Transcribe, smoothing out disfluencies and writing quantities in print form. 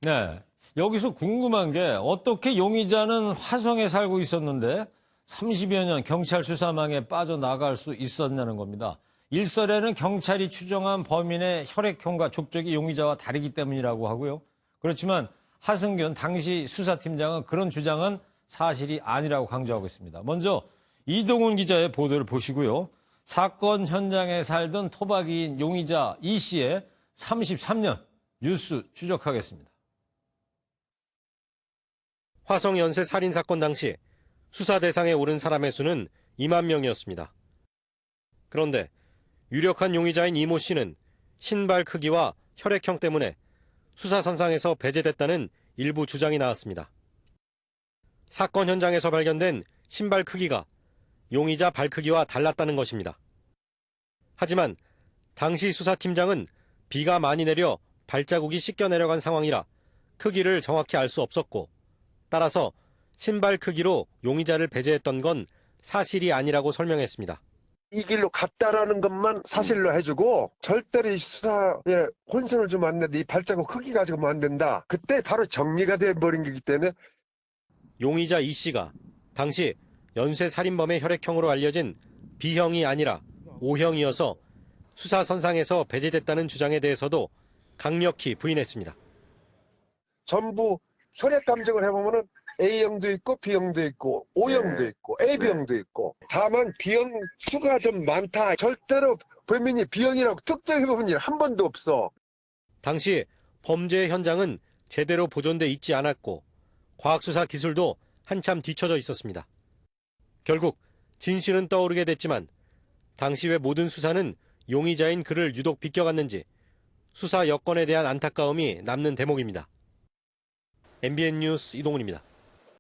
네. 여기서 궁금한 게 어떻게 용의자는 화성에 살고 있었는데 30여 년 경찰 수사망에 빠져나갈 수 있었냐는 겁니다. 일설에는 경찰이 추정한 범인의 혈액형과 족적이 용의자와 다르기 때문이라고 하고요. 그렇지만 하승균 당시 수사팀장은 그런 주장은 사실이 아니라고 강조하고 있습니다. 먼저 이동훈 기자의 보도를 보시고요. 사건 현장에 살던 토박이인 용의자 이 씨의 33년 뉴스 추적하겠습니다. 화성 연쇄 살인 사건 당시 수사 대상에 오른 사람의 수는 2만 명이었습니다. 그런데 유력한 용의자인 이모 씨는 신발 크기와 혈액형 때문에 수사선상에서 배제됐다는 일부 주장이 나왔습니다. 사건 현장에서 발견된 신발 크기가 용의자 발 크기와 달랐다는 것입니다. 하지만 당시 수사팀장은 비가 많이 내려 발자국이 씻겨 내려간 상황이라 크기를 정확히 알 수 없었고, 따라서 신발 크기로 용의자를 배제했던 건 사실이 아니라고 설명했습니다. 이 길로 갔다라는 것만 사실로 해주고 절대로 이 수사에 혼선을 주면 안 된다. 이 발자국 크기 가지고는 안 된다. 그때 바로 정리가 돼버린 거기 때문에. 용의자 이 씨가 당시 연쇄 살인범의 혈액형으로 알려진 B형이 아니라 O형이어서 수사선상에서 배제됐다는 주장에 대해서도 강력히 부인했습니다. 전부 혈액 감정을 해보면은 A형도 있고 B형도 있고 O형도 있고 AB형도 있고, 다만 B형 수가 좀 많다. 절대로 범인이 B형이라고 특정해본 일 한 번도 없어. 당시 범죄 현장은 제대로 보존돼 있지 않았고 과학수사 기술도 한참 뒤처져 있었습니다. 결국 진실은 떠오르게 됐지만 당시 왜 모든 수사는 용의자인 그를 유독 비껴갔는지 수사 여건에 대한 안타까움이 남는 대목입니다. MBN 뉴스 이동훈입니다.